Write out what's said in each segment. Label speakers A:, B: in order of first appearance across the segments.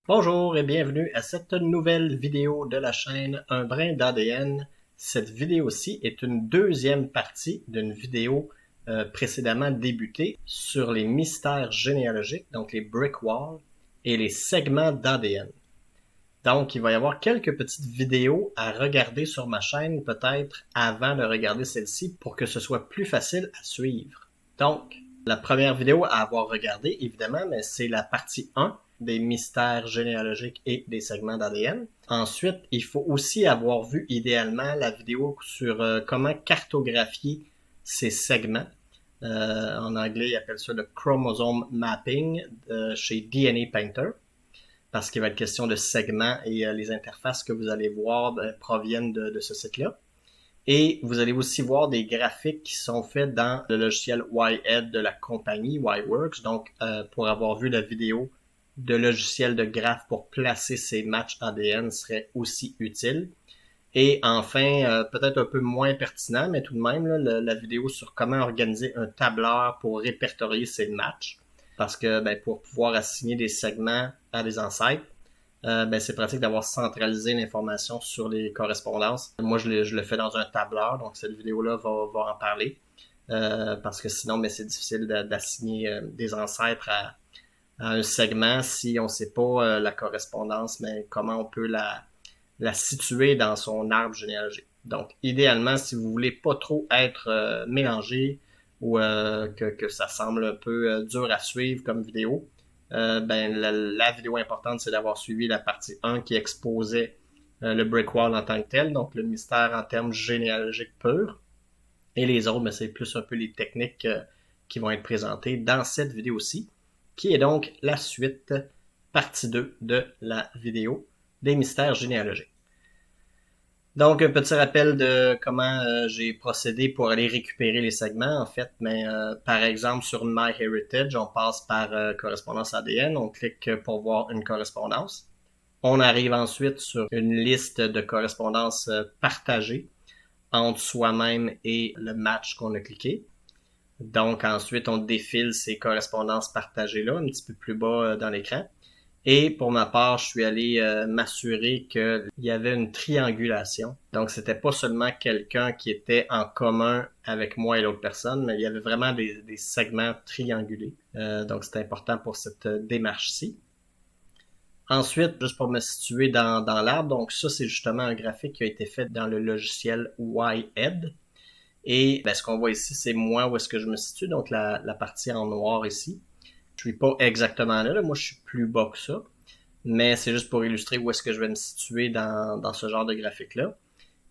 A: Bonjour et bienvenue à cette nouvelle vidéo de la chaîne Un brin d'ADN. Cette vidéo-ci est une deuxième partie d'une vidéo précédemment débutée sur les mystères généalogiques, donc les brick walls et les segments d'ADN. Donc, il va y avoir quelques petites vidéos à regarder sur ma chaîne, peut-être avant de regarder celle-ci, pour que ce soit plus facile à suivre. Donc, la première vidéo à avoir regardé, évidemment, mais c'est la partie 1 des mystères généalogiques et des segments d'ADN. Ensuite, il faut aussi avoir vu idéalement la vidéo sur comment cartographier ces segments. En anglais, ils appellent ça le chromosome mapping chez DNA Painter, parce qu'il va être question de segments et les interfaces que vous allez voir proviennent de ce site-là. Et vous allez aussi voir des graphiques qui sont faits dans le logiciel YEd de la compagnie YWorks. Donc, pour avoir vu la vidéo de logiciel de graphes pour placer ces matchs ADN serait aussi utile. Et enfin, peut-être un peu moins pertinent, mais tout de même, là, la vidéo sur comment organiser un tableur pour répertorier ces matchs. Parce que pour pouvoir assigner des segments à des ancêtres, c'est pratique d'avoir centralisé l'information sur les correspondances. Moi, je le fais dans un tableur, donc cette vidéo-là va en parler. Parce que sinon, c'est difficile d'assigner des ancêtres à un segment si on ne sait pas la correspondance, mais comment on peut la situer dans son arbre généalogique. Donc, idéalement, si vous voulez pas trop être mélangé ou que ça semble un peu dur à suivre comme vidéo, la vidéo importante, c'est d'avoir suivi la partie 1 qui exposait le brick wall en tant que tel, donc le mystère en termes généalogiques purs. Et les autres, c'est plus un peu les techniques qui vont être présentées dans cette vidéo-ci, qui est donc la suite, partie 2 de la vidéo des mystères généalogiques. Donc, un petit rappel de comment j'ai procédé pour aller récupérer les segments. En fait, par exemple, sur MyHeritage, on passe par correspondance ADN. On clique pour voir une correspondance. On arrive ensuite sur une liste de correspondances partagées entre soi-même et le match qu'on a cliqué. Donc, ensuite, on défile ces correspondances partagées-là un petit peu plus bas dans l'écran. Et pour ma part, je suis allé m'assurer qu'il y avait une triangulation. Donc, c'était pas seulement quelqu'un qui était en commun avec moi et l'autre personne, mais il y avait vraiment des segments triangulés. Donc, c'est important pour cette démarche-ci. Ensuite, juste pour me situer dans l'arbre, donc ça, c'est justement un graphique qui a été fait dans le logiciel YEd. Et ce qu'on voit ici, c'est moi où est-ce que je me situe, donc la partie en noir ici. Je suis pas exactement là, moi je suis plus bas que ça, mais c'est juste pour illustrer où est-ce que je vais me situer dans ce genre de graphique-là.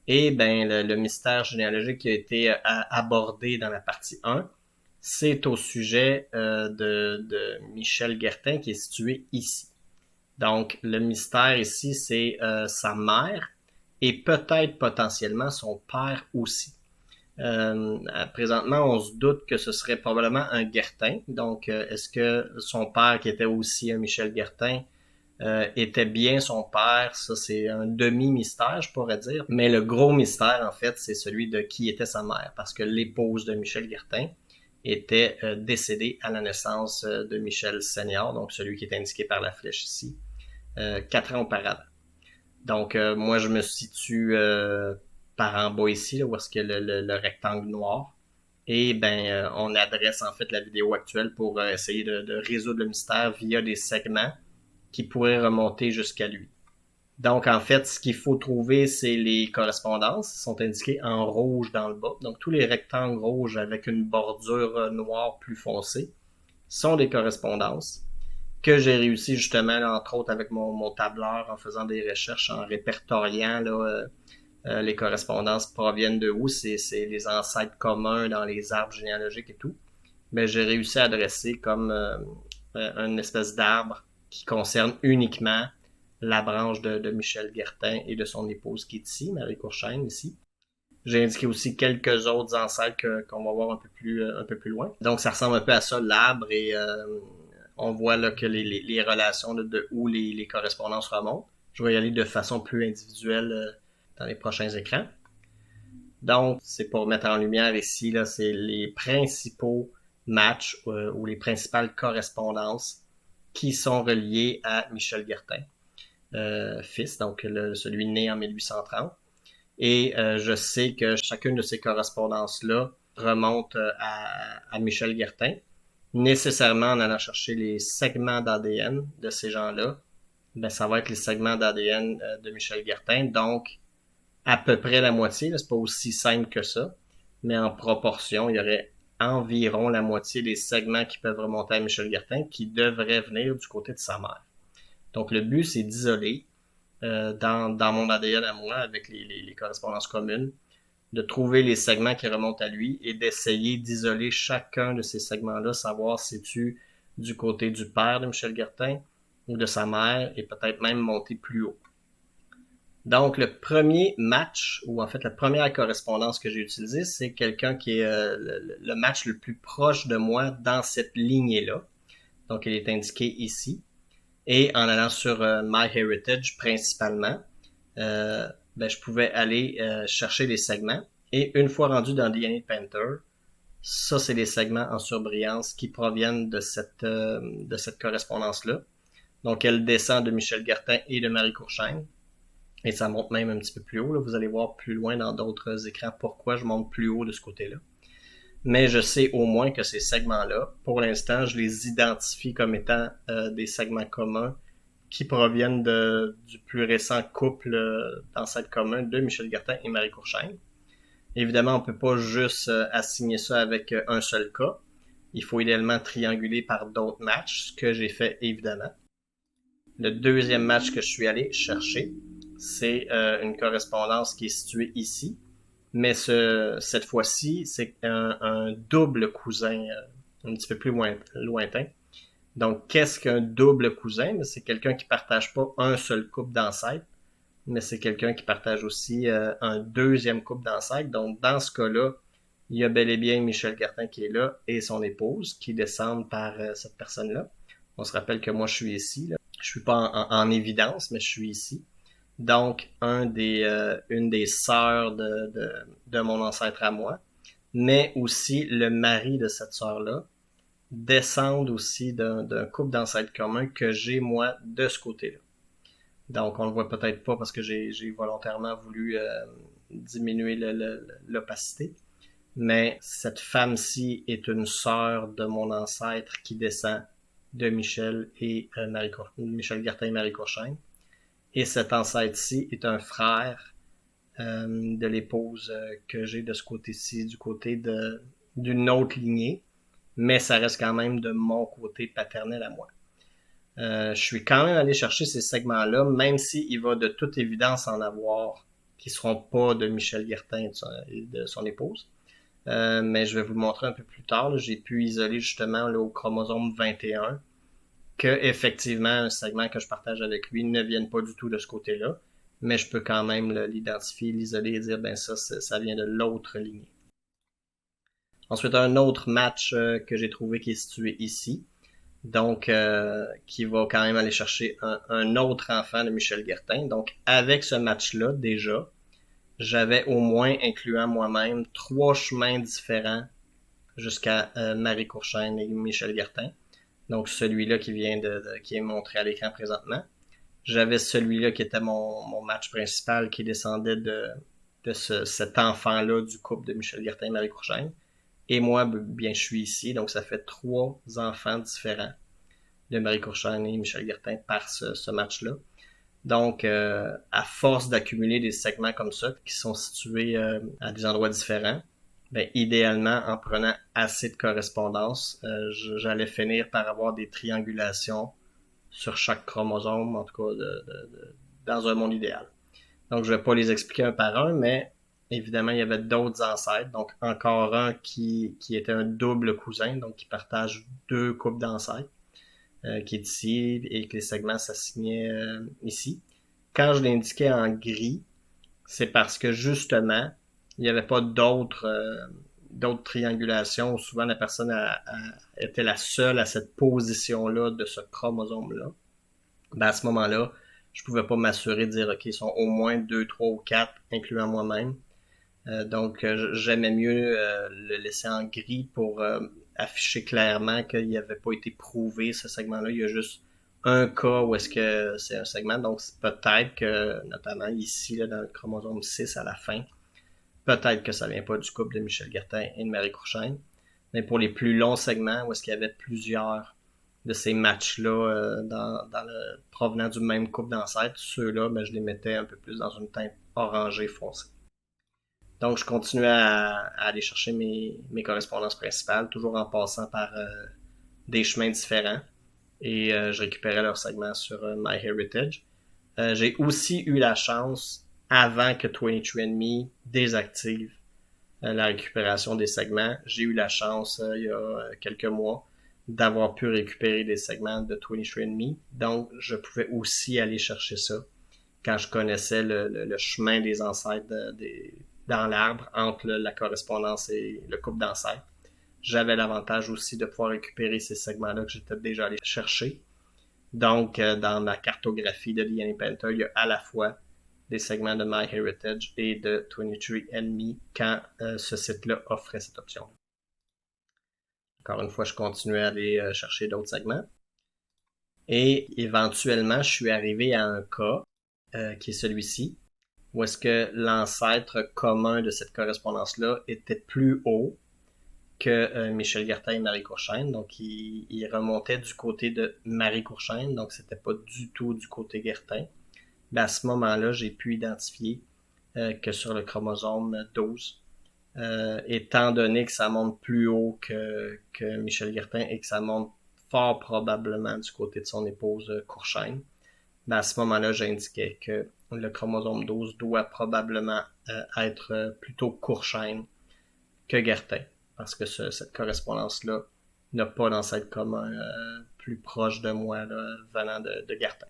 A: Et le mystère généalogique qui a été abordé dans la partie 1, c'est au sujet de Michel Guertin qui est situé ici. Donc le mystère ici, c'est sa mère et peut-être potentiellement son père aussi. Présentement, on se doute que ce serait probablement un Guertin. Donc, est-ce que son père, qui était aussi un Michel Guertin, était bien son père? Ça, c'est un demi-mystère, je pourrais dire. Mais le gros mystère, en fait, c'est celui de qui était sa mère. Parce que l'épouse de Michel Guertin était décédée à la naissance de Michel Senior, donc celui qui est indiqué par la flèche ici, 4 ans auparavant. Donc, moi, je me situe par en bas ici, là, où est-ce qu'il y a le rectangle noir. Et on adresse en fait la vidéo actuelle pour essayer de résoudre le mystère via des segments qui pourraient remonter jusqu'à lui. Donc, en fait, ce qu'il faut trouver, c'est les correspondances. Ils sont indiquées en rouge dans le bas. Donc, tous les rectangles rouges avec une bordure noire plus foncée sont des correspondances que j'ai réussi justement, là, entre autres, avec mon tableur en faisant des recherches, en répertoriant là, les correspondances proviennent de où, c'est les ancêtres communs dans les arbres généalogiques et tout. Mais j'ai réussi à adresser comme une espèce d'arbre qui concerne uniquement la branche de Michel Guertin et de son épouse qui est ici, Marie Courchaine ici. J'ai indiqué aussi quelques autres ancêtres qu'on va voir un peu plus loin. Donc ça ressemble un peu à ça, l'arbre, et on voit là que les relations de où les correspondances remontent. Je vais y aller de façon plus individuelle dans les prochains écrans. Donc, c'est pour mettre en lumière ici, là, c'est les principaux matchs ou les principales correspondances qui sont reliés à Michel Guertin, fils, donc celui né en 1830. Et je sais que chacune de ces correspondances-là remonte à Michel Guertin, nécessairement en allant chercher les segments d'ADN de ces gens-là. Ben, ça va être les segments d'ADN de Michel Guertin, donc à peu près la moitié, là, c'est pas aussi simple que ça, mais en proportion, il y aurait environ la moitié des segments qui peuvent remonter à Michel Guertin qui devraient venir du côté de sa mère. Donc le but, c'est d'isoler dans mon ADN à moi, avec les correspondances communes, de trouver les segments qui remontent à lui et d'essayer d'isoler chacun de ces segments-là, savoir si c'est du côté du père de Michel Guertin ou de sa mère, et peut-être même monter plus haut. Donc, le premier match, ou en fait la première correspondance que j'ai utilisée, c'est quelqu'un qui est le match le plus proche de moi dans cette lignée-là. Donc, il est indiqué ici. Et en allant sur MyHeritage principalement, je pouvais aller chercher les segments. Et une fois rendu dans DNA Painter, ça, c'est les segments en surbrillance qui proviennent de cette correspondance-là. Donc, elle descend de Michel Guertin et de Marie Courchaine. Et ça monte même un petit peu plus haut. Là. Vous allez voir plus loin dans d'autres écrans pourquoi je monte plus haut de ce côté-là. Mais je sais au moins que ces segments-là, pour l'instant, je les identifie comme étant des segments communs qui proviennent du plus récent couple d'ancêtres communs de Michel Guertin et Marie Courchaine. Évidemment, on peut pas juste assigner ça avec un seul cas. Il faut idéalement trianguler par d'autres matchs, ce que j'ai fait évidemment. Le deuxième match que je suis allé chercher, c'est une correspondance qui est située ici. Mais cette fois-ci, c'est un double cousin un petit peu plus lointain. Donc, qu'est-ce qu'un double cousin? C'est quelqu'un qui partage pas un seul couple d'ancêtres, mais c'est quelqu'un qui partage aussi un deuxième couple d'ancêtres. Donc, dans ce cas-là, il y a bel et bien Michel Guertin qui est là et son épouse qui descendent par cette personne-là. On se rappelle que moi, je suis ici. Là. Je suis pas en évidence, mais je suis ici. Donc, une des sœurs de mon ancêtre à moi, mais aussi le mari de cette sœur-là, descendent aussi d'un couple d'ancêtres communs que j'ai, moi, de ce côté-là. Donc, on le voit peut-être pas parce que j'ai volontairement voulu diminuer l'opacité. Mais cette femme-ci est une sœur de mon ancêtre qui descend de Michel Guertin et Marie Courchaine. Et cet ancêtre-ci est un frère de l'épouse que j'ai de ce côté-ci, du côté d'une autre lignée. Mais ça reste quand même de mon côté paternel à moi. Je suis quand même allé chercher ces segments-là, même s'il va de toute évidence en avoir qui ne seront pas de Michel Guertin et de son épouse. Mais je vais vous le montrer un peu plus tard. Là. J'ai pu isoler justement là, au chromosome 21 que effectivement un segment que je partage avec lui ne vienne pas du tout de ce côté-là, mais je peux quand même l'identifier, l'isoler et dire ben ça vient de l'autre lignée. Ensuite, un autre match que j'ai trouvé qui est situé ici, donc qui va quand même aller chercher un autre enfant de Michel Guertin. Donc avec ce match-là, déjà, j'avais au moins, incluant moi-même, 3 chemins différents jusqu'à Marie Courchaine et Michel Guertin. Donc celui-là qui qui est montré à l'écran présentement. J'avais celui-là qui était mon match principal qui descendait de cet enfant-là du couple de Michel Guertin et Marie Courchaine. Et moi, bien, je suis ici, donc ça fait 3 enfants différents de Marie Courchaine et Michel Guertin par ce match-là. Donc, à force d'accumuler des segments comme ça, qui sont situés à des endroits différents, ben, idéalement, en prenant assez de correspondance, j'allais finir par avoir des triangulations sur chaque chromosome, en tout cas dans un monde idéal. Donc, je vais pas les expliquer un par un, mais évidemment, il y avait d'autres ancêtres. Donc, encore un qui était un double cousin, donc qui partage 2 couples d'ancêtres, qui est ici, et que les segments s'assignaient ici. Quand je l'indiquais en gris, c'est parce que justement, il n'y avait pas d'autres triangulations où souvent la personne était la seule à cette position-là de ce chromosome-là. Ben à ce moment-là, je pouvais pas m'assurer de dire ok, ils sont au moins 2, 3 ou 4, incluant moi-même. Donc j'aimais mieux le laisser en gris pour affiché clairement qu'il n'avait pas été prouvé ce segment-là. Il y a juste un cas où est-ce que c'est un segment. Donc peut-être que, notamment ici, là, dans le chromosome 6 à la fin, peut-être que ça vient pas du couple de Michel Guertin et de Marie Courchaine. Mais pour les plus longs segments, où est-ce qu'il y avait plusieurs de ces matchs-là provenant du même couple d'ancêtres, ceux-là, ben, je les mettais un peu plus dans une teinte orangée foncée. Donc, je continuais à aller chercher mes correspondances principales, toujours en passant par des chemins différents. Et je récupérais leurs segments sur MyHeritage. J'ai aussi eu la chance, avant que 23andMe désactive la récupération des segments, j'ai eu la chance, il y a quelques mois, d'avoir pu récupérer des segments de 23andMe. Donc, je pouvais aussi aller chercher ça quand je connaissais le chemin des ancêtres dans l'arbre entre la correspondance et le couple d'ancêtres. J'avais l'avantage aussi de pouvoir récupérer ces segments-là que j'étais déjà allé chercher. Donc, dans ma cartographie de DNA Painter, il y a à la fois des segments de MyHeritage et de 23andMe quand ce site-là offrait cette option. Encore une fois, je continuais à aller chercher d'autres segments. Et éventuellement, je suis arrivé à un cas qui est celui-ci, où est-ce que l'ancêtre commun de cette correspondance-là était plus haut que Michel Guertin et Marie Courchaine. Donc, il remontait du côté de Marie Courchaine, donc c'était pas du tout du côté Guertin. Ben, à ce moment-là, j'ai pu identifier que sur le chromosome 12, étant donné que ça monte plus haut que Michel Guertin et que ça monte fort probablement du côté de son épouse Courchaine, ben à ce moment-là, j'indiquais que le chromosome 12 doit probablement être plutôt Courchaine que Guertin, parce que cette correspondance-là n'a pas d'ancêtre commun plus proche de moi là, venant de Guertin.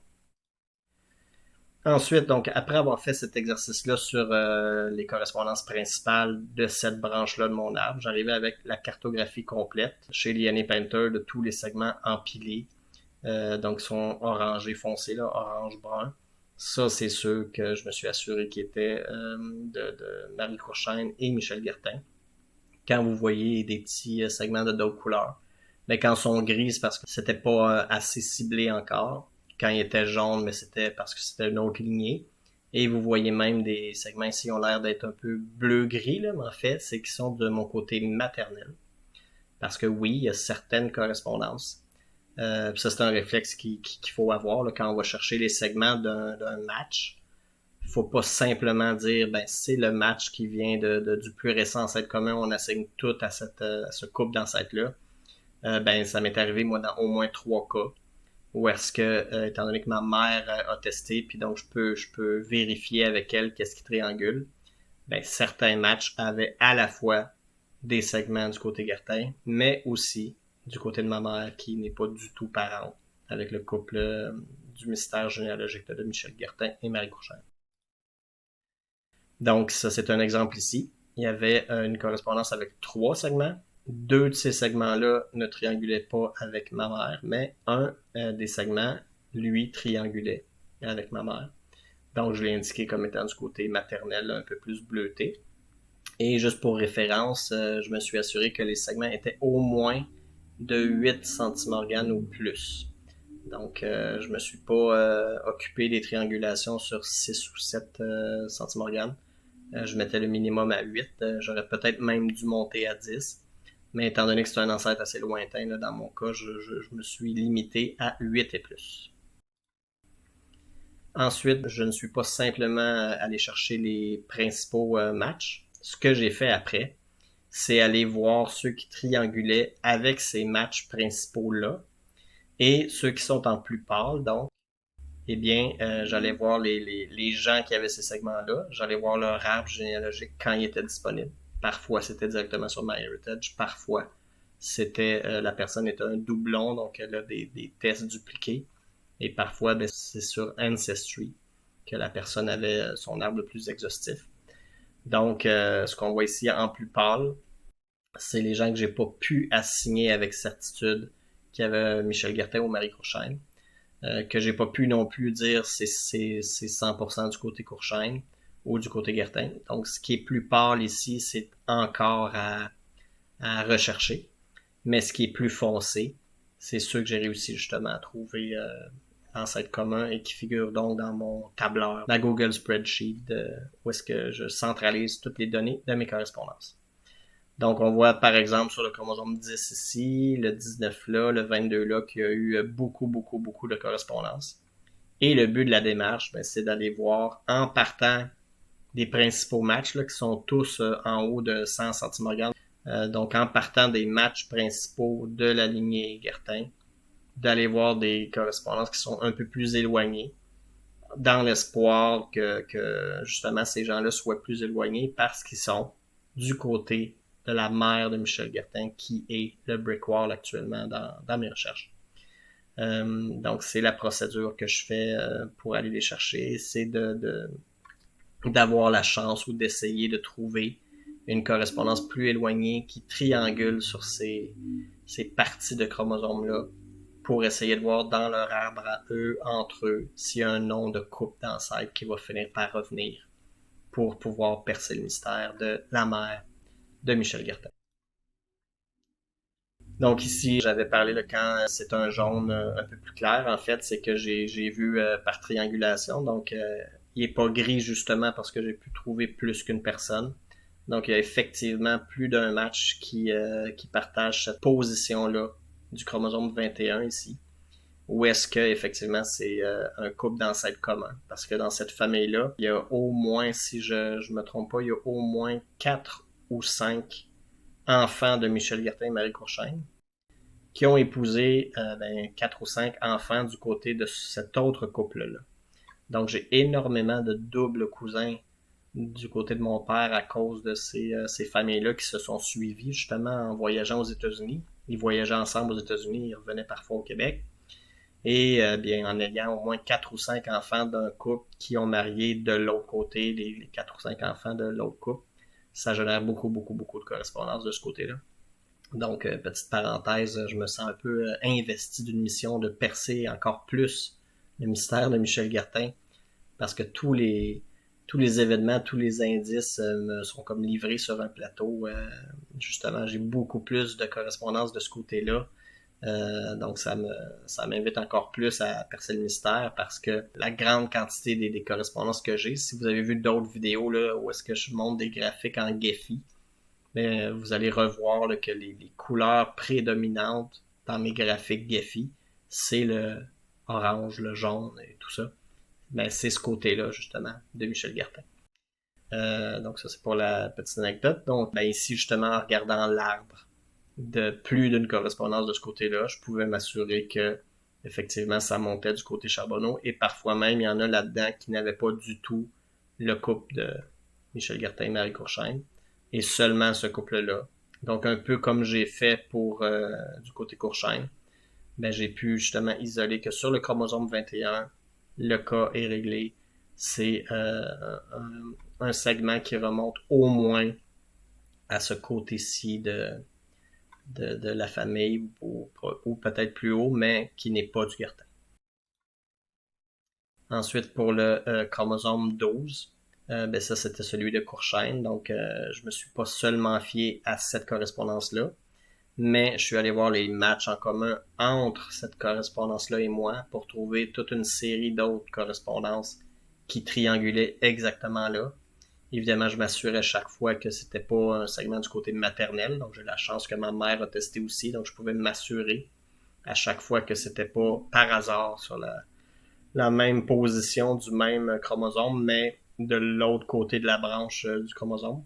A: Ensuite, donc, après avoir fait cet exercice-là sur les correspondances principales de cette branche-là de mon arbre, j'arrivais avec la cartographie complète chez DNA Painter de tous les segments empilés. Donc, ils sont orangés foncés, là, orange-brun. Ça, c'est ceux que je me suis assuré qui étaient de Marie Courchaine et Michel Guertin. Quand vous voyez des petits segments de d'autres couleurs, mais quand ils sont gris, c'est parce que c'était pas assez ciblé encore. Quand ils étaient jaunes, mais c'était parce que c'était une autre lignée. Et vous voyez même des segments ici qui ont l'air d'être un peu bleu-gris, là, mais en fait, c'est qu'ils sont de mon côté maternel. Parce que oui, il y a certaines correspondances. Ça, c'est un réflexe qu'il faut avoir là, quand on va chercher les segments d'un match. Faut pas simplement dire ben c'est le match qui vient du plus récent ancêtre commun, on assigne tout à ce couple d'ancêtres-là. Ben ça m'est arrivé moi dans au moins 3 cas où est-ce que, étant donné que ma mère a testé, puis donc je peux vérifier avec elle qu'est-ce qui triangule, ben certains matchs avaient à la fois des segments du côté Guertin, mais aussi du côté de ma mère qui n'est pas du tout parente avec le couple du mystère généalogique de Michel Guertin et Marie Courchaine. Donc ça c'est un exemple ici. Il y avait une correspondance avec 3 segments. 2 de ces segments-là ne triangulaient pas avec ma mère, mais un des segments, lui, triangulait avec ma mère. Donc je l'ai indiqué comme étant du côté maternel, un peu plus bleuté. Et juste pour référence, je me suis assuré que les segments étaient au moins de 8 centimorganes ou plus. Donc, je me suis pas occupé des triangulations sur 6 ou 7 centimorganes. Je mettais le minimum à 8. J'aurais peut-être même dû monter à 10. Mais étant donné que c'est un ancêtre assez lointain, là, dans mon cas, je me suis limité à 8 et plus. Ensuite, je ne suis pas simplement allé chercher les principaux matchs. Ce que j'ai fait après, c'est aller voir ceux qui triangulaient avec ces matchs principaux-là et ceux qui sont en plus pâle. Donc, eh bien, j'allais voir les gens qui avaient ces segments-là. J'allais voir leur arbre généalogique quand il était disponible. Parfois, c'était directement sur MyHeritage. Parfois, c'était la personne était un doublon, donc elle a des tests dupliqués. Et parfois, ben, c'est sur Ancestry que la personne avait son arbre le plus exhaustif. Donc, ce qu'on voit ici en plus pâle, c'est les gens que j'ai pas pu assigner avec certitude qui avaient Michel Guertin ou Marie Courchaine. Que j'ai pas pu non plus dire c'est 100% du côté Courchaine ou du côté Guertin. Donc, ce qui est plus pâle ici, c'est encore à rechercher. mais ce qui est plus foncé, c'est ceux que j'ai réussi justement à trouver ancêtre commun et qui figurent donc dans mon tableur, ma Google Spreadsheet, où est-ce que je centralise toutes les données de mes correspondances. Donc, on voit par exemple sur le chromosome 10 ici, le 19 là, le 22 là, qu'il y a eu beaucoup de correspondances. Et le but de la démarche, c'est d'aller voir en partant des principaux matchs là, qui sont tous en haut de 100 centimorgane. Donc, en partant des matchs principaux de la lignée Guertin, d'aller voir des correspondances qui sont un peu plus éloignées, dans l'espoir que justement ces gens-là soient plus éloignés parce qu'ils sont du côté de la mère de Michel Guertin, qui est le brick wall actuellement dans mes recherches. Donc c'est la procédure que je fais pour aller les chercher, c'est d'avoir la chance ou d'essayer de trouver une correspondance plus éloignée qui triangule sur ces parties de chromosomes-là pour essayer de voir dans leur arbre à eux, entre eux, s'il y a un nom de couple d'ancêtres qui va finir par revenir pour pouvoir percer le mystère de la mère de Michel Guertin. Donc ici, j'avais parlé quand c'est un jaune un peu plus clair, en fait, c'est que j'ai vu par triangulation, donc il est pas gris justement parce que j'ai pu trouver plus qu'une personne. Donc il y a effectivement plus d'un match qui partage cette position-là du chromosome 21 ici. Ou est-ce que effectivement c'est un couple d'ancêtres communs? Parce que dans cette famille-là, il y a au moins, si je me trompe pas, il y a au moins 4 ou 5 enfants de Michel Guertin et Marie Courchaine qui ont épousé 4 ou 5 enfants du côté de cet autre couple-là. Donc j'ai énormément de doubles cousins du côté de mon père à cause de ces familles-là qui se sont suivies justement en voyageant aux États-Unis. Ils voyageaient ensemble aux États-Unis, ils revenaient parfois au Québec. Et bien en ayant au moins 4 ou 5 enfants d'un couple qui ont marié de l'autre côté, les 4 ou 5 enfants de l'autre couple, ça génère beaucoup de correspondance de ce côté-là. Donc, petite parenthèse, je me sens un peu investi d'une mission de percer encore plus le mystère de Michel Guertin, parce que tous les événements, tous les indices me sont comme livrés sur un plateau. Justement, j'ai beaucoup plus de correspondance de ce côté-là. Donc ça m'invite encore plus à percer le mystère parce que la grande quantité des correspondances que j'ai, si vous avez vu d'autres vidéos là où est-ce que je montre des graphiques en Gephi, vous allez revoir là, que les couleurs prédominantes dans mes graphiques Gephi, c'est le orange, le jaune et tout ça. C'est ce côté-là justement de Michel Guertin. Donc ça c'est pour la petite anecdote. Donc ici justement en regardant l'arbre de plus d'une correspondance de ce côté-là, je pouvais m'assurer que effectivement ça montait du côté Charbonneau et parfois même il y en a là-dedans qui n'avaient pas du tout le couple de Michel Guertin et Marie Courchaine et seulement ce couple-là. Donc un peu comme j'ai fait pour du côté Courchaine, j'ai pu justement isoler que sur le chromosome 21, le cas est réglé. C'est un segment qui remonte au moins à ce côté-ci de la famille ou peut-être plus haut, mais qui n'est pas du Guertin. Ensuite, pour le chromosome 12, ça c'était celui de Courchaine, donc je me suis pas seulement fié à cette correspondance-là, mais je suis allé voir les matchs en commun entre cette correspondance-là et moi pour trouver toute une série d'autres correspondances qui triangulaient exactement là. Évidemment, je m'assurais chaque fois que c'était pas un segment du côté maternel, donc j'ai la chance que ma mère a testé aussi, donc je pouvais m'assurer à chaque fois que c'était pas par hasard sur la même position du même chromosome, mais de l'autre côté de la branche du chromosome.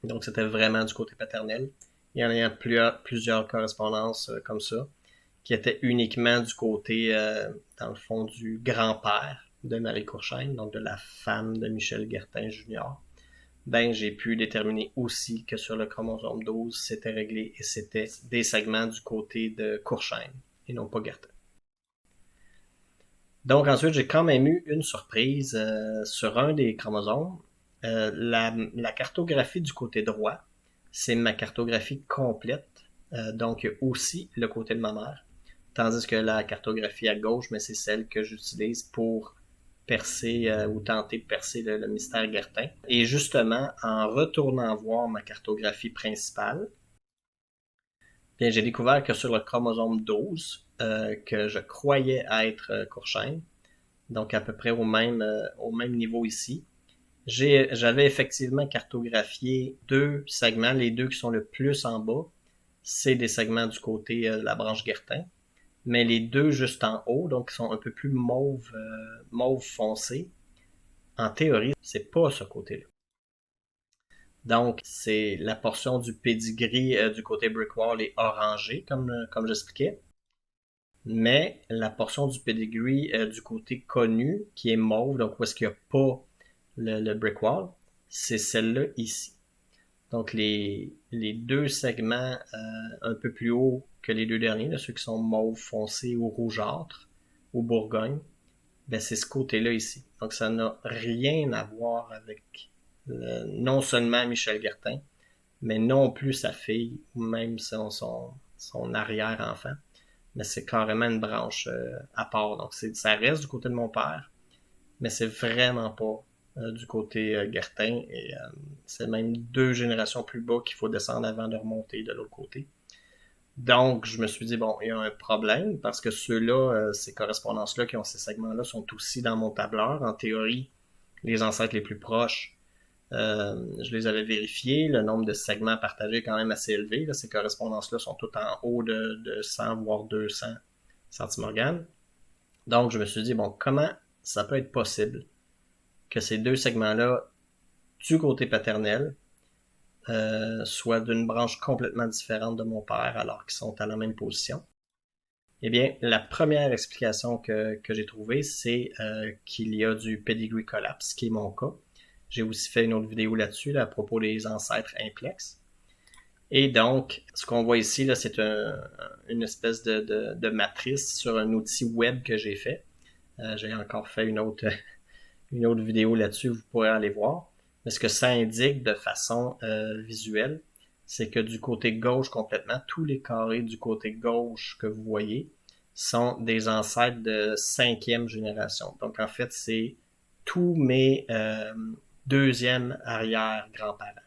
A: Donc c'était vraiment du côté paternel. Il y en a plusieurs correspondances comme ça, qui étaient uniquement du côté, dans le fond, du grand-père de Marie Courchaine, donc de la femme de Michel Guertin Jr. J'ai pu déterminer aussi que sur le chromosome 12, c'était réglé et c'était des segments du côté de Courchaine et non pas Guertin. Donc ensuite, j'ai quand même eu une surprise sur un des chromosomes. La cartographie du côté droit, c'est ma cartographie complète, donc aussi le côté de ma mère. Tandis que la cartographie à gauche, c'est celle que j'utilise pour percer ou tenter de percer le mystère Guertin. Et justement, en retournant voir ma cartographie principale, Bien, j'ai découvert que sur le chromosome 12, que je croyais être Coorsheim, donc à peu près au même niveau ici, j'avais effectivement cartographié deux segments, les deux qui sont le plus en bas, c'est des segments du côté de la branche Guertin, mais les deux juste en haut, donc qui sont un peu plus mauve foncé, en théorie, c'est pas ce côté-là. Donc, c'est la portion du pedigree du côté Brickwall est orangée, comme j'expliquais. Mais la portion du pedigree du côté connu, qui est mauve, donc où est-ce qu'il n'y a pas le Brickwall, c'est celle-là ici. Donc, les deux segments un peu plus haut que les deux derniers, là, ceux qui sont mauve foncé ou rougeâtre, ou Bourgogne, ben c'est ce côté-là ici. Donc, ça n'a rien à voir avec non seulement Michel Guertin, mais non plus sa fille, ou même son arrière-enfant. Mais c'est carrément une branche à part. Donc, ça reste du côté de mon père, mais c'est vraiment pas du côté Guertin. Et c'est même deux générations plus bas qu'il faut descendre avant de remonter de l'autre côté. Donc, je me suis dit, bon, il y a un problème parce que ceux-là, ces correspondances-là qui ont ces segments-là sont aussi dans mon tableur. En théorie, les ancêtres les plus proches, je les avais vérifiés. Le nombre de segments partagés est quand même assez élevé. Là. Ces correspondances-là sont toutes en haut de 100 voire 200 centimorganes. Donc, je me suis dit, bon, comment ça peut être possible que ces deux segments-là, du côté paternel, soient d'une branche complètement différente de mon père alors qu'ils sont à la même position? Eh bien, la première explication que j'ai trouvée, c'est qu'il y a du pedigree collapse, qui est mon cas. J'ai aussi fait une autre vidéo là-dessus, là, à propos des ancêtres implex. Et donc, ce qu'on voit ici, là, c'est une espèce de matrice sur un outil web que j'ai fait. J'ai encore fait une autre vidéo là-dessus, vous pourrez aller voir. Mais ce que ça indique de façon visuelle, c'est que du côté gauche complètement, tous les carrés du côté gauche que vous voyez sont des ancêtres de 5e génération. Donc en fait, c'est tous mes deuxième arrière-grands-parents.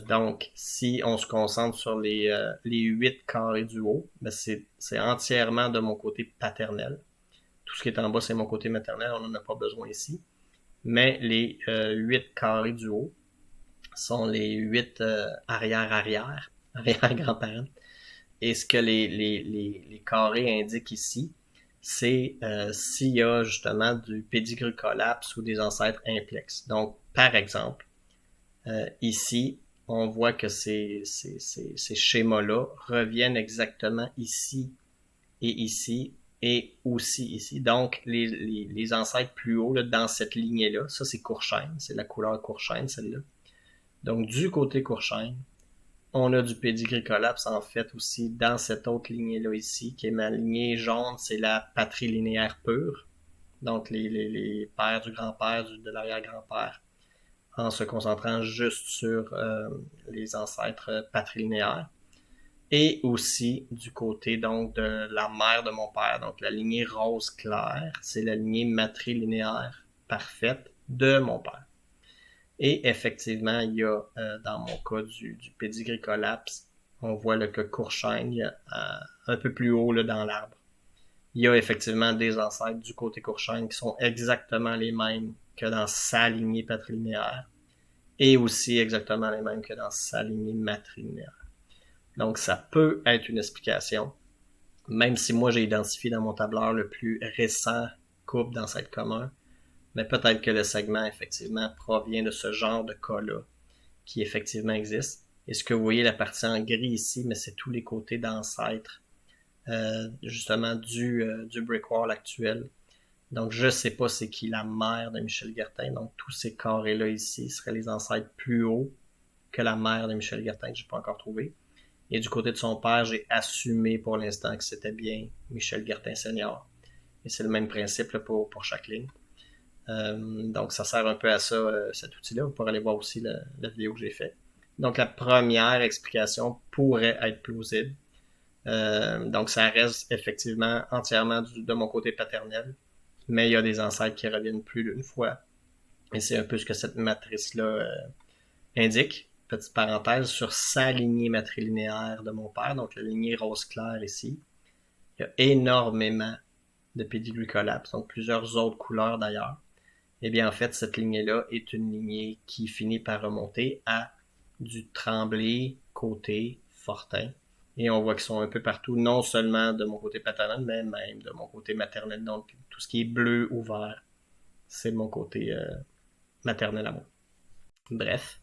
A: Donc, si on se concentre sur les 8 carrés du haut, ben c'est entièrement de mon côté paternel. Tout ce qui est en bas, c'est mon côté maternel, on n'en a pas besoin ici. Mais les 8 carrés du haut sont les 8 arrière-grands-parents. Et ce que les carrés indiquent ici, c'est s'il y a justement du pedigree collapse ou des ancêtres implex. Donc, par exemple, ici, on voit que ces schémas-là reviennent exactement ici et ici et aussi ici. Donc, les ancêtres plus hauts là, dans cette lignée-là, ça c'est Coorsheim, c'est la couleur Coorsheim, celle-là. Donc, du côté Coorsheim, on a du pedigree collapse en fait aussi dans cette autre lignée-là ici, qui est ma lignée jaune, c'est la patrie linéaire pure. Donc, les pères du grand-père, de l'arrière-grand-père, en se concentrant juste sur les ancêtres patrilinéaires. Et aussi du côté donc de la mère de mon père, donc la lignée rose claire, c'est la lignée matrilinéaire parfaite de mon père. Et effectivement, il y a dans mon cas du pedigree collapse, on voit là, que Coorsheim, un peu plus haut là, dans l'arbre, il y a effectivement des ancêtres du côté Coorsheim qui sont exactement les mêmes que dans sa lignée patrilinéaire et aussi exactement les mêmes que dans sa lignée matrilinéaire. Donc, ça peut être une explication, même si moi j'ai identifié dans mon tableur le plus récent couple d'ancêtres communs, mais peut-être que le segment, effectivement, provient de ce genre de cas-là, qui effectivement existe. Et ce que vous voyez, la partie en gris ici, mais c'est tous les côtés d'ancêtres, justement, du Brickwall actuel. Donc, je sais pas c'est qui la mère de Michel Guertin. Donc, tous ces carrés-là ici seraient les ancêtres plus hauts que la mère de Michel Guertin, que j'ai pas encore trouvé. Et du côté de son père, j'ai assumé pour l'instant que c'était bien Michel Guertin Senior. Et c'est le même principe là, pour chaque ligne. Donc ça sert un peu à ça, cet outil-là. Vous pourrez aller voir aussi la vidéo que j'ai faite. Donc la première explication pourrait être plausible. Donc ça reste effectivement entièrement de mon côté paternel. Mais il y a des ancêtres qui reviennent plus d'une fois. Et c'est un peu ce que cette matrice-là indique. petite parenthèse, sur sa lignée matrilinéaire de mon père, donc la lignée rose clair ici, il y a énormément de pedigree collapse, donc plusieurs autres couleurs d'ailleurs. Eh bien, en fait, cette lignée-là est une lignée qui finit par remonter à du Tremblay côté Fortin. Et on voit qu'ils sont un peu partout, non seulement de mon côté paternel, mais même de mon côté maternel. Donc, tout ce qui est bleu ou vert, c'est mon côté maternel à moi. Bref.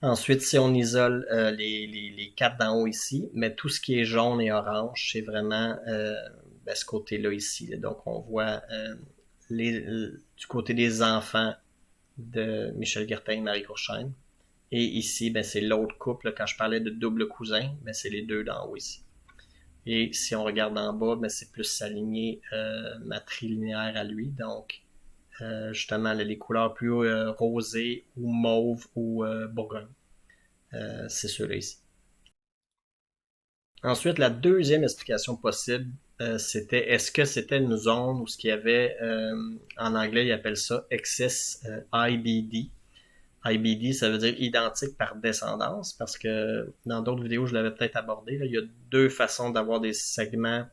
A: Ensuite, si on isole les quatre d'en haut ici, mais tout ce qui est jaune et orange, c'est vraiment ce côté-là ici. Là. Donc, on voit du côté des enfants de Michel Guertin et Marie Courchaine. Et ici, ben, c'est l'autre couple. Là, quand je parlais de double cousin, ben, c'est les deux d'en haut ici. Et si on regarde en bas, ben, c'est plus sa lignée matrilinéaire à lui. Donc, justement, les couleurs plus rosées ou mauve ou bourgogne. C'est ceux-là ici. Ensuite, la deuxième explication possible, c'était est-ce que c'était une zone où ce qu'il y avait, en anglais, ils appellent ça excess IBD. IBD, ça veut dire identique par descendance, parce que dans d'autres vidéos, je l'avais peut-être abordé. Là, il y a deux façons d'avoir des segments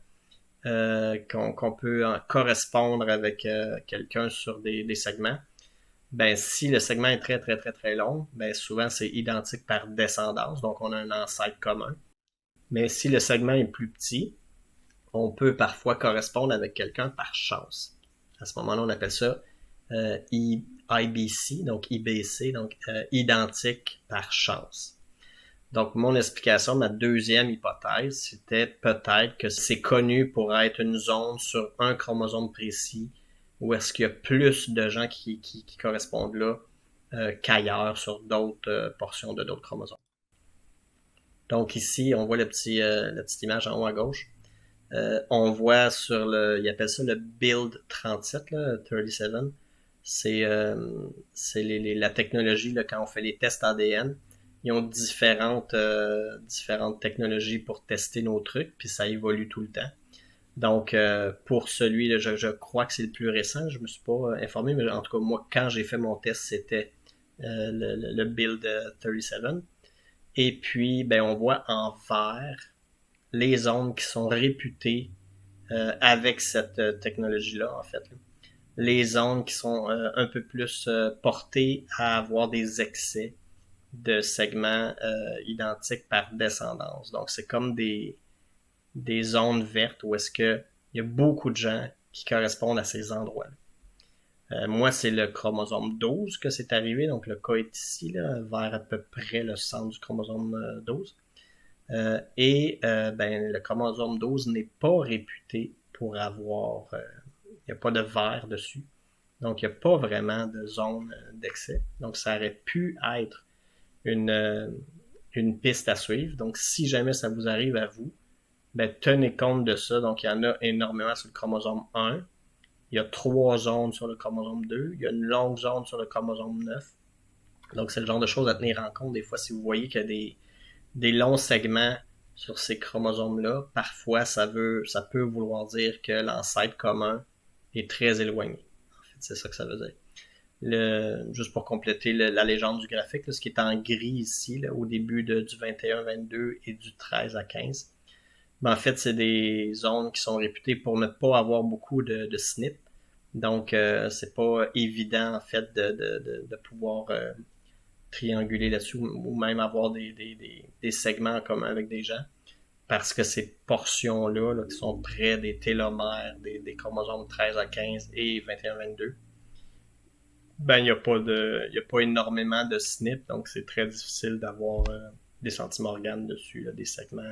A: qu'on peut correspondre avec quelqu'un sur des segments. Ben, si le segment est très, très, très, très long, ben, souvent, c'est identique par descendance, donc on a un ancêtre commun. Mais si le segment est plus petit, on peut parfois correspondre avec quelqu'un par chance. À ce moment-là, on appelle ça IBC, donc IBC, donc identique par chance. Donc, mon explication, ma deuxième hypothèse, c'était peut-être que c'est connu pour être une zone sur un chromosome précis où est-ce qu'il y a plus de gens qui correspondent là qu'ailleurs sur d'autres portions de d'autres chromosomes. Donc ici, on voit la petite image en haut à gauche. On voit sur il appelle ça le Build 37, là, 37. C'est la technologie, là, quand on fait les tests ADN. Ils ont différentes technologies pour tester nos trucs, puis ça évolue tout le temps. Donc, pour celui-là, je crois que c'est le plus récent. Je me suis pas informé, mais en tout cas, moi, quand j'ai fait mon test, c'était le Build 37. Et puis, ben, on voit en vert les zones qui sont réputées avec cette technologie-là, en fait. Là. Les zones qui sont un peu plus portées à avoir des excès de segments identiques par descendance. Donc, c'est comme des zones vertes où est-ce que il y a beaucoup de gens qui correspondent à ces endroits-là. Moi, c'est le chromosome 12 que c'est arrivé, donc le cas est ici, là, vers à peu près le centre du chromosome 12. Ben, le chromosome 12 n'est pas réputé pour avoir... il n'y a pas de vert dessus. Donc, il n'y a pas vraiment de zone d'excès. Donc, ça aurait pu être une piste à suivre. Donc, si jamais ça vous arrive à vous, ben, tenez compte de ça. Donc, il y en a énormément sur le chromosome 1. Il y a 3 zones sur le chromosome 2. Il y a une longue zone sur le chromosome 9. Donc, c'est le genre de choses à tenir en compte. Des fois, si vous voyez qu'il y a des longs segments sur ces chromosomes-là, parfois, ça peut vouloir dire que l'ancêtre commun est très éloigné. En fait, c'est ça que ça veut dire. Juste pour compléter la légende du graphique, là, ce qui est en gris ici, là, au début du 21-22 et du 13 à 15, ben, en fait, c'est des zones qui sont réputées pour ne pas avoir beaucoup de SNP. Donc, c'est pas évident, en fait, de pouvoir trianguler là-dessus ou même avoir des segments en commun avec des gens. Parce que ces portions-là, là, qui sont près des télomères, des chromosomes 13 à 15 et 21-22, ben, il n'y a pas énormément de SNP, donc c'est très difficile d'avoir des centimorganes dessus, là, des segments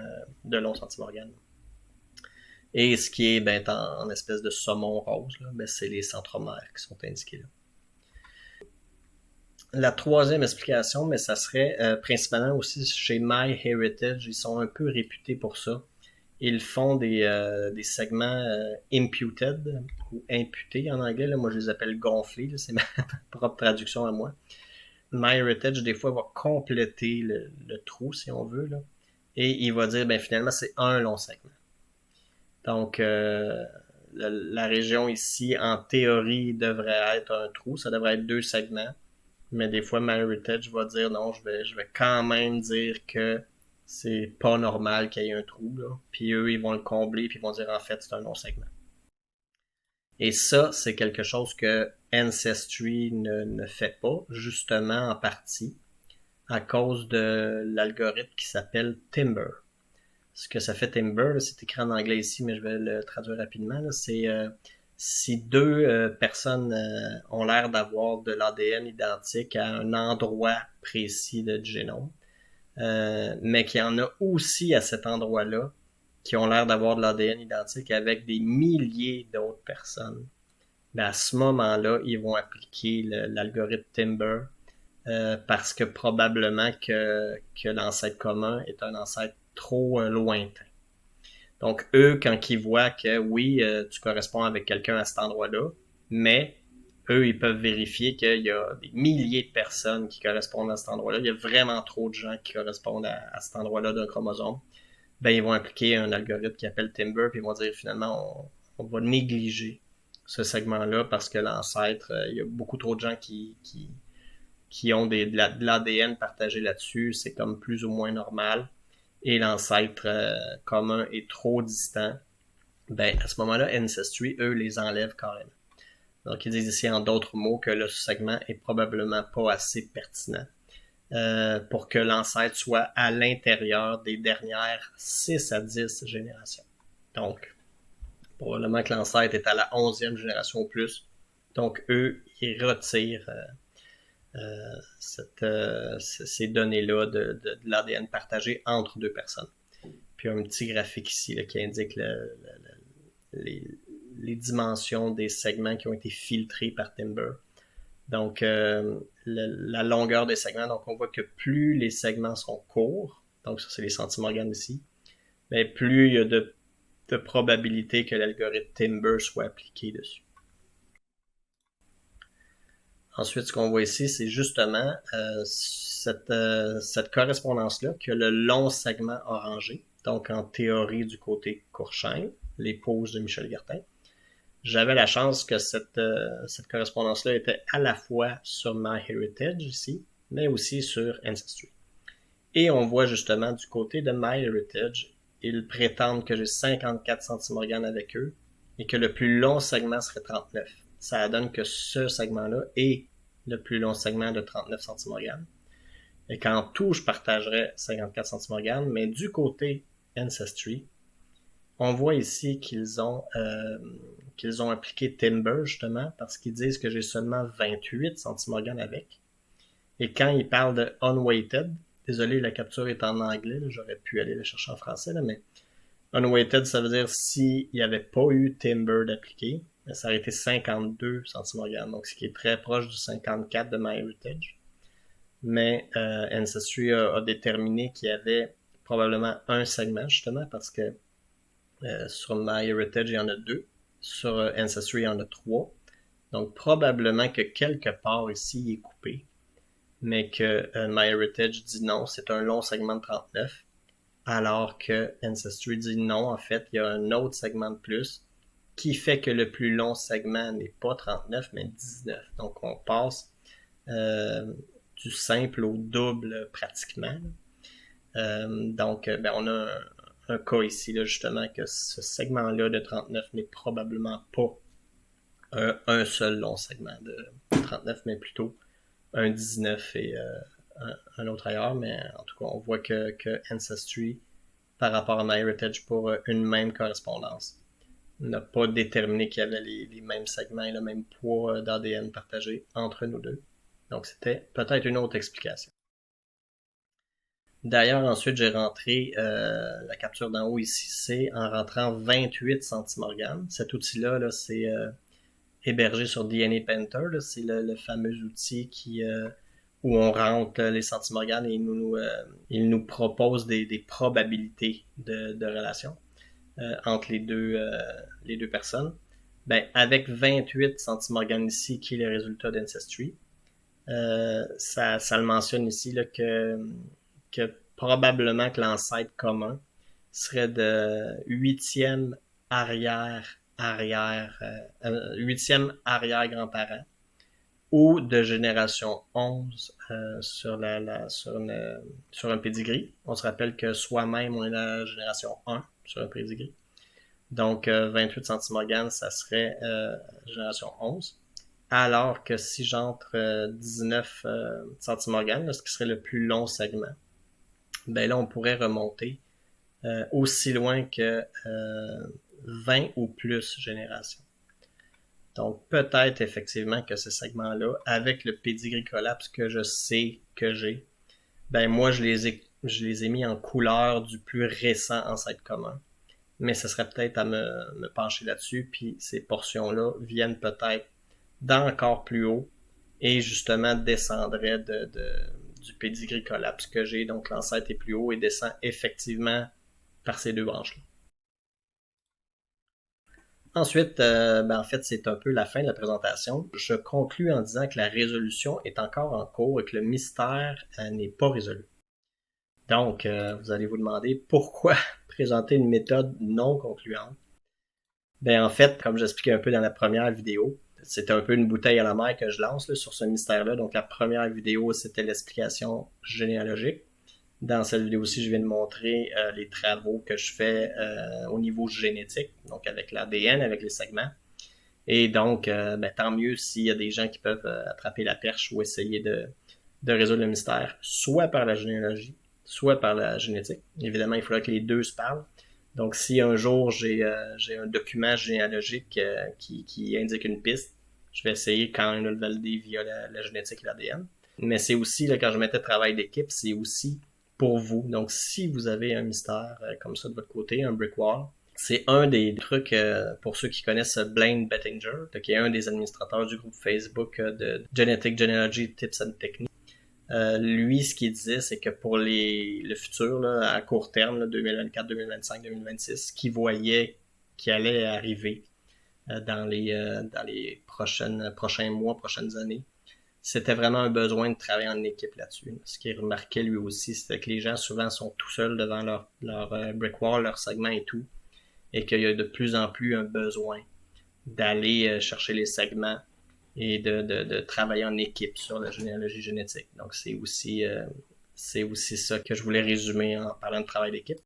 A: de longs centimorganes. Et ce qui est ben, en espèce de saumon rose, là, ben, c'est les centromères qui sont indiqués là. La troisième explication, mais ça serait principalement aussi chez MyHeritage, ils sont un peu réputés pour ça. Ils font des segments imputed ou imputés en anglais. Là. Moi, je les appelle gonflés. Là. C'est ma propre traduction à moi. MyHeritage, des fois, va compléter le trou, si on veut. Là. Et il va dire, ben finalement, c'est un long segment. Donc, la région ici, en théorie, devrait être un trou. Ça devrait être 2 segments. Mais des fois, MyHeritage va dire non, je vais quand même dire que c'est pas normal qu'il y ait un trou, là. Puis eux, ils vont le combler, puis ils vont dire en fait, c'est un non-segment. Et ça, c'est quelque chose que Ancestry ne fait pas, justement en partie, à cause de l'algorithme qui s'appelle Timber. Ce que ça fait Timber, c'est écrit en anglais ici, mais je vais le traduire rapidement, c'est si deux personnes ont l'air d'avoir de l'ADN identique à un endroit précis du génome, mais qu'il y en a aussi à cet endroit-là qui ont l'air d'avoir de l'ADN identique avec des milliers d'autres personnes, ben à ce moment-là, ils vont appliquer l'algorithme Timber parce que probablement que l'ancêtre commun est un ancêtre trop lointain. Donc, eux, quand ils voient que oui, tu corresponds avec quelqu'un à cet endroit-là, mais eux, ils peuvent vérifier qu'il y a des milliers de personnes qui correspondent à cet endroit-là. Il y a vraiment trop de gens qui correspondent à cet endroit-là d'un chromosome. Ben, ils vont appliquer un algorithme qui appelle Timber, puis ils vont dire finalement, on va négliger ce segment-là parce que l'ancêtre, il y a beaucoup trop de gens qui ont de l'ADN partagé là-dessus. C'est comme plus ou moins normal. Et l'ancêtre commun est trop distant. Ben, à ce moment-là, Ancestry, eux, les enlèvent carrément. Donc, ils disent ici en d'autres mots que le segment est probablement pas assez pertinent pour que l'ancêtre soit à l'intérieur des dernières 6 à 10 générations. Donc, probablement que l'ancêtre est à la 11e génération ou plus. Donc, eux, ils retirent ces données-là de l'ADN partagé entre deux personnes. Puis un petit graphique ici là, qui indique les dimensions des segments qui ont été filtrés par Timber. Donc, la longueur des segments, donc on voit que plus les segments sont courts, donc ça c'est les centimorganes ici, mais plus il y a de probabilité que l'algorithme Timber soit appliqué dessus. Ensuite, ce qu'on voit ici, c'est justement cette correspondance-là qui a le long segment orangé, donc en théorie du côté Courchain, l'épouse de Michel Guertin. J'avais la chance que cette correspondance-là était à la fois sur MyHeritage ici, mais aussi sur Ancestry. Et on voit justement du côté de MyHeritage, ils prétendent que j'ai 54 centimorganes avec eux et que le plus long segment serait 39. Ça donne que ce segment-là est le plus long segment de 39 centimorganes. Et qu'en tout, je partagerais 54 centimorganes, mais du côté Ancestry, on voit ici qu'ils ont appliqué Timber justement parce qu'ils disent que j'ai seulement 28 centimorganes avec. Et quand ils parlent de unweighted, désolé, la capture est en anglais, j'aurais pu aller la chercher en français, là, mais unweighted, ça veut dire s'il n'y avait pas eu Timber d'appliquer, ça aurait été 52 centimorganes, donc ce qui est très proche du 54 de MyHeritage. Mais Ancestry a déterminé qu'il y avait probablement un segment, justement, parce que sur MyHeritage, il y en a 2. Sur Ancestry, il y en a 3. Donc, probablement que quelque part ici, il est coupé. Mais que MyHeritage dit non, c'est un long segment de 39. Alors que Ancestry dit non, en fait, il y a un autre segment de plus qui fait que le plus long segment n'est pas 39, mais 19. Donc, on passe du simple au double pratiquement. Donc, on a un cas ici, là, justement, que ce segment-là de 39 n'est probablement pas un seul long segment de 39, mais plutôt un 19 et un autre ailleurs. Mais en tout cas, on voit que Ancestry, par rapport à MyHeritage pour une même correspondance, n'a pas déterminé qu'il y avait les mêmes segments et le même poids d'ADN partagé entre nous deux. Donc, c'était peut-être une autre explication. D'ailleurs, ensuite, j'ai rentré la capture d'en haut ici, c'est en rentrant 28 centimorganes. Cet outil-là, là, c'est hébergé sur DNA Painter. C'est le fameux outil où on rentre les centimorganes et il nous propose des probabilités de relation entre les deux personnes. Ben, avec 28 centimorganes ici, qui est le résultat d'Ancestry, ça le mentionne ici là, que probablement que l'ancêtre commun serait de huitième arrière-grand-parent ou de génération 11 sur un pedigree. On se rappelle que soi-même, on est la génération 1 sur un pedigree. Donc, 28 centimorganes, ça serait génération 11. Alors que si j'entre 19 centimorganes, ce qui serait le plus long segment, ben là, on pourrait remonter aussi loin que 20 ou plus générations. Donc, peut-être effectivement que ce segment-là, avec le pedigree collapse que je sais que j'ai, ben moi, je les ai mis en couleur du plus récent ancêtre commun. Mais ce serait peut-être à me pencher là-dessus, puis ces portions-là viennent peut-être d'encore plus haut et justement descendraient du pedigree collapse que j'ai. Donc, l'ancêtre est plus haut et descend effectivement par ces deux branches-là. Ensuite, en fait, c'est un peu la fin de la présentation. Je conclus en disant que la résolution est encore en cours et que le mystère n'est pas résolu. Donc, vous allez vous demander pourquoi présenter une méthode non concluante. Ben en fait, comme j'expliquais un peu dans la première vidéo, c'était un peu une bouteille à la mer que je lance là, sur ce mystère-là. Donc, la première vidéo, c'était l'explication généalogique. Dans cette vidéo-ci, je viens de montrer les travaux que je fais au niveau génétique, donc avec l'ADN, avec les segments. Et donc, tant mieux s'il y a des gens qui peuvent attraper la perche ou essayer de résoudre le mystère, soit par la généalogie, soit par la génétique. Évidemment, il faudra que les deux se parlent. Donc, si un jour j'ai un document généalogique qui indique une piste, je vais essayer quand même de le valider via la génétique et l'ADN. Mais c'est aussi, là, quand je mettais travail d'équipe, c'est aussi pour vous. Donc, si vous avez un mystère comme ça de votre côté, un brick wall, c'est un des trucs, pour ceux qui connaissent Blaine Bettinger, qui est un des administrateurs du groupe Facebook de Genetic Genealogy Tips and Techniques. Lui, ce qu'il disait, c'est que pour le futur, là, à court terme, 2024, 2025, 2026, qu'il voyait qui allait arriver dans les prochains mois, prochaines années, c'était vraiment un besoin de travailler en équipe là-dessus. Ce qu'il remarquait lui aussi, c'était que les gens souvent sont tout seuls devant leur brick wall, leur segment et tout, et qu'il y a de plus en plus un besoin d'aller chercher les segments et de travailler en équipe sur la généalogie génétique. Donc, c'est aussi ça que je voulais résumer en parlant de travail d'équipe.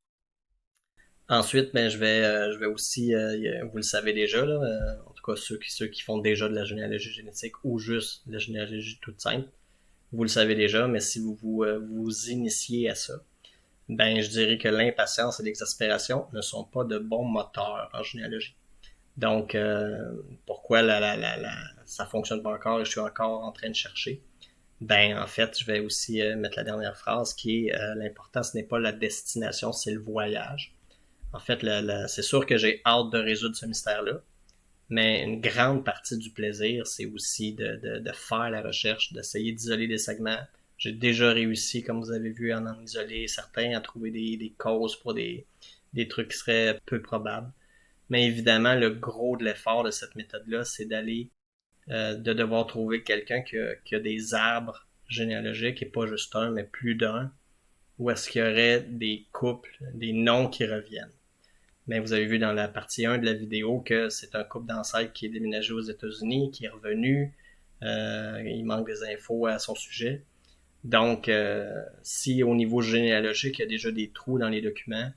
A: Ensuite, je vais aussi, vous le savez déjà, là, en tout cas ceux qui font déjà de la généalogie génétique ou juste de la généalogie toute simple, vous le savez déjà, mais si vous initiez à ça, je dirais que l'impatience et l'exaspération ne sont pas de bons moteurs en généalogie. Donc, pourquoi ça fonctionne pas encore et je suis encore en train de chercher? En fait, je vais aussi mettre la dernière phrase qui est l'important, ce n'est pas la destination, c'est le voyage. En fait, c'est sûr que j'ai hâte de résoudre ce mystère-là, mais une grande partie du plaisir, c'est aussi de faire la recherche, d'essayer d'isoler des segments. J'ai déjà réussi, comme vous avez vu, à en isoler certains, à trouver des causes pour des trucs qui seraient peu probables. Mais évidemment, le gros de l'effort de cette méthode-là, c'est de devoir trouver quelqu'un qui a des arbres généalogiques, et pas juste un, mais plus d'un, où est-ce qu'il y aurait des couples, des noms qui reviennent. Mais vous avez vu dans la partie 1 de la vidéo que c'est un couple d'ancêtres qui est déménagé aux États-Unis, qui est revenu. Il manque des infos à son sujet. Donc, si au niveau généalogique, il y a déjà des trous dans les documents,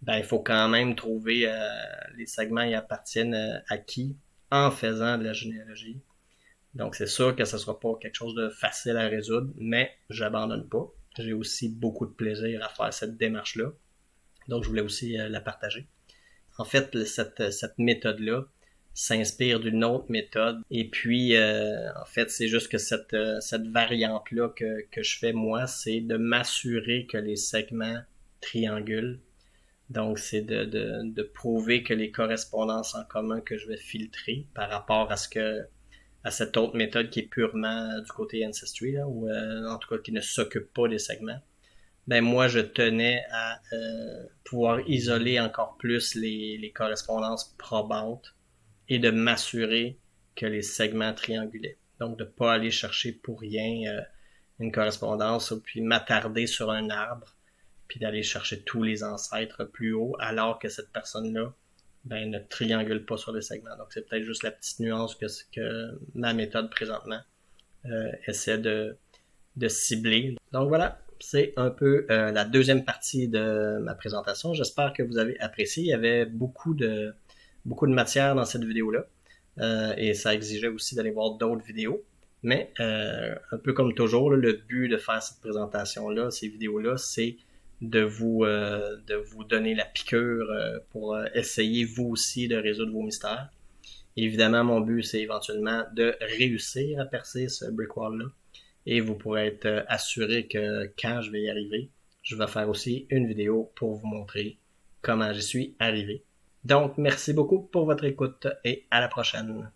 A: il faut quand même trouver les segments qui appartiennent à qui en faisant de la généalogie. Donc, c'est sûr que ce ne sera pas quelque chose de facile à résoudre, mais j'abandonne pas. J'ai aussi beaucoup de plaisir à faire cette démarche-là. Donc, je voulais aussi la partager. En fait, cette méthode-là s'inspire d'une autre méthode. Et puis, en fait, c'est juste que cette variante-là que je fais, moi, c'est de m'assurer que les segments triangulent. Donc, c'est de prouver que les correspondances en commun que je vais filtrer par rapport à cette autre méthode qui est purement du côté Ancestry, là, ou en tout cas qui ne s'occupe pas des segments, moi, je tenais à pouvoir isoler encore plus les correspondances probantes et de m'assurer que les segments triangulaient. Donc, de ne pas aller chercher pour rien une correspondance ou puis m'attarder sur un arbre puis d'aller chercher tous les ancêtres plus haut alors que cette personne-là ne triangule pas sur les segments. Donc, c'est peut-être juste la petite nuance que ma méthode présentement. essaie de cibler. Donc voilà, c'est un peu la deuxième partie de ma présentation. J'espère que vous avez apprécié. Il y avait beaucoup de matière dans cette vidéo-là. Et ça exigeait aussi d'aller voir d'autres vidéos. Mais un peu comme toujours, là, le but de faire cette présentation-là, ces vidéos-là, c'est de vous donner la piqûre pour essayer vous aussi de résoudre vos mystères. Évidemment, mon but, c'est éventuellement de réussir à percer ce brick wall-là. Et vous pourrez être assuré que quand je vais y arriver, je vais faire aussi une vidéo pour vous montrer comment j'y suis arrivé. Donc, merci beaucoup pour votre écoute et à la prochaine.